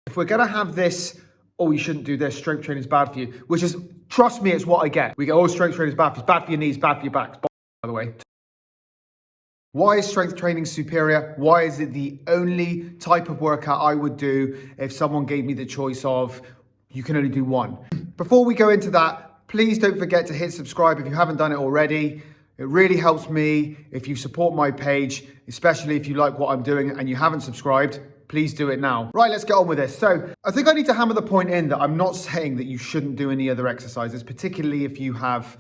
If we're going to have this, oh, you shouldn't do this, strength training is bad for you, which is, trust me, it's what I get. We go, oh, strength training is bad for you. It's bad for your knees, bad for your back, by the way. Why is strength training superior? Why is it the only type of workout I would do if someone gave me the choice of, you can only do one? Before we go into that, please don't forget to hit subscribe if you haven't done it already. It really helps me if you support my page, especially if you like what I'm doing and you haven't subscribed. Please do it now. Right, let's get on with this. So I think I need to hammer the point in that I'm not saying that you shouldn't do any other exercises, particularly if you have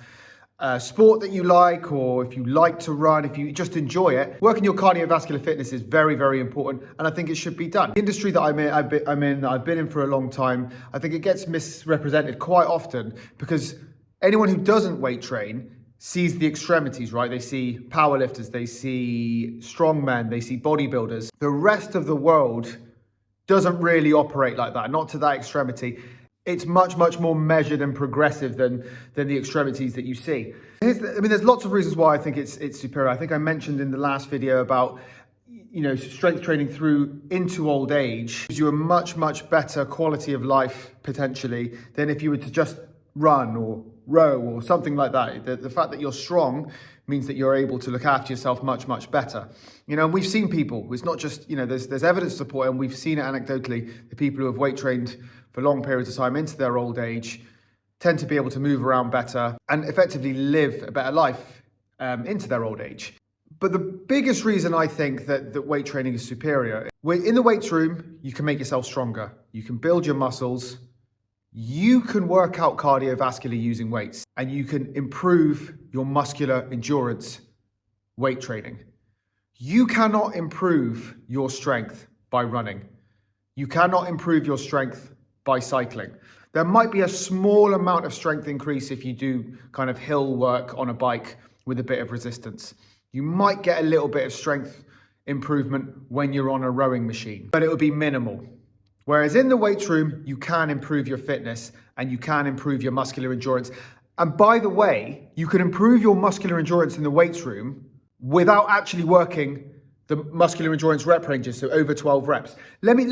a sport that you like, or if you like to run, if you just enjoy it. Working your cardiovascular fitness is very, very important, and I think it should be done. The industry that I've been in for a long time, I think it gets misrepresented quite often because anyone who doesn't weight train sees the extremities, right? They see powerlifters, they see strongmen, they see bodybuilders. The rest of the world doesn't really operate like that, not to that extremity. It's much, much more measured and progressive than the extremities that you see. There's lots of reasons why I think it's superior. I think I mentioned in the last video about, strength training through into old age gives you a much, much better quality of life potentially than if you were to just run or row or something like that. The fact that you're strong means that you're able to look after yourself much, much better. And we've seen people, it's not just, there's evidence to support it, and we've seen it anecdotally, the people who have weight trained for long periods of time into their old age tend to be able to move around better and effectively live a better life into their old age. But the biggest reason I think that weight training is superior, in the weights room, you can make yourself stronger. You can build your muscles. You can work out cardiovascularly using weights, and you can improve your muscular endurance weight training. You cannot improve your strength by running. You cannot improve your strength by cycling. There might be a small amount of strength increase if you do kind of hill work on a bike with a bit of resistance. You might get a little bit of strength improvement when you're on a rowing machine, but it would be minimal. Whereas in the weights room, you can improve your fitness and you can improve your muscular endurance. And by the way, you can improve your muscular endurance in the weights room without actually working the muscular endurance rep ranges, so over 12 reps. Let me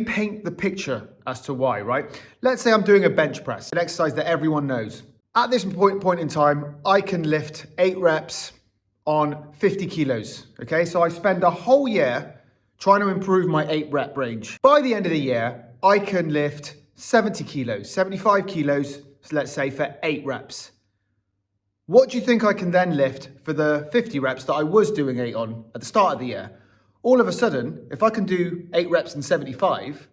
paint the picture as to why, right? Let's say I'm doing a bench press, an exercise that everyone knows. At this point in time, I can lift 8 reps on 50 kilos, okay? So I spend a whole year trying to improve my 8 rep range. By the end of the year, I can lift 70 kilos, 75 kilos, so let's say for 8 reps. What do you think I can then lift for the 50 reps that I was doing 8 on at the start of the year? All of a sudden, if I can do 8 reps and 75,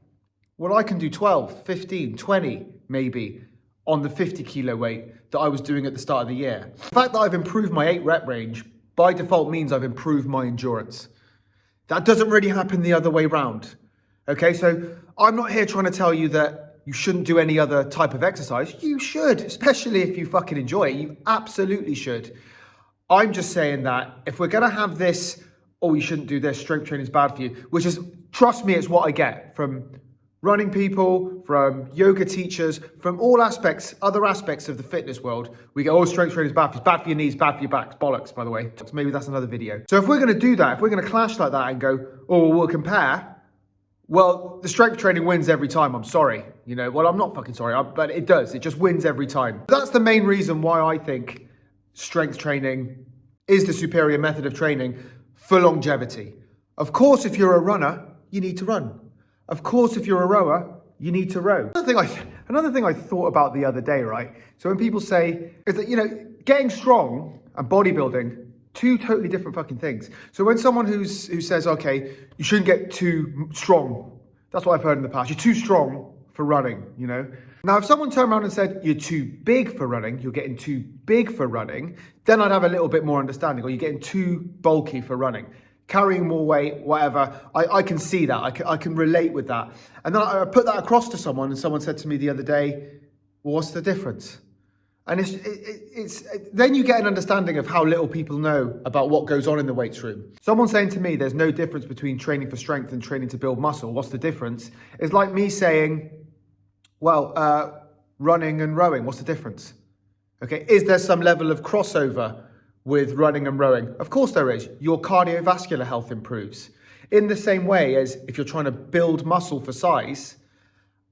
well, I can do 12, 15, 20 maybe on the 50 kilo weight that I was doing at the start of the year. The fact that I've improved my 8 rep range by default means I've improved my endurance. That doesn't really happen the other way around. Okay, so I'm not here trying to tell you that you shouldn't do any other type of exercise. You should, especially if you fucking enjoy it. You absolutely should. I'm just saying that if we're going to have this, oh, you shouldn't do this, strength training is bad for you, which is, trust me, it's what I get from running people, from yoga teachers, from all aspects, other aspects of the fitness world. We go, oh, strength training is bad for you. It's bad for your knees, bad for your back. It's bollocks, by the way. Maybe that's another video. So if we're going to do that, if we're going to clash like that and go, oh, we'll compare, well, the strength training wins every time. I'm sorry. Well, I'm not fucking sorry, but it does. It just wins every time. That's the main reason why I think strength training is the superior method of training for longevity. Of course, if you're a runner, you need to run. Of course, if you're a rower, you need to row. Another thing I thought about the other day, right? So when people say, is that, getting strong and bodybuilding, two totally different fucking things. So when someone who says, okay, you shouldn't get too strong, that's what I've heard in the past. You're too strong for running, Now, if someone turned around and said, you're too big for running, you're getting too big for running, then I'd have a little bit more understanding. Or you're getting too bulky for running, carrying more weight, whatever. I can see that. I can relate with that. And then I put that across to someone, and someone said to me the other day, well, what's the difference? And it's then you get an understanding of how little people know about what goes on in the weights room. Someone saying to me, there's no difference between training for strength and training to build muscle. What's the difference? It's like me saying, well, running and rowing, what's the difference? Okay, is there some level of crossover with running and rowing? Of course there is. Your cardiovascular health improves. In the same way as if you're trying to build muscle for size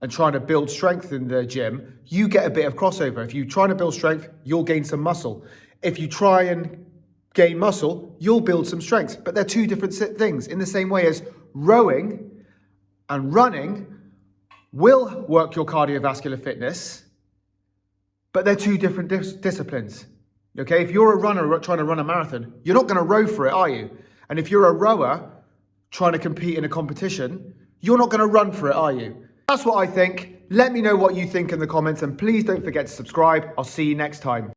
and trying to build strength in the gym, you get a bit of crossover. If you're trying to build strength, you'll gain some muscle. If you try and gain muscle, you'll build some strength. But they're two different things. In the same way as rowing and running will work your cardiovascular fitness, but they're two different disciplines. Okay, if you're a runner trying to run a marathon, you're not going to row for it, are you? And if you're a rower trying to compete in a competition, you're not going to run for it, are you? That's what I think. Let me know what you think in the comments, and please don't forget to subscribe. I'll see you next time.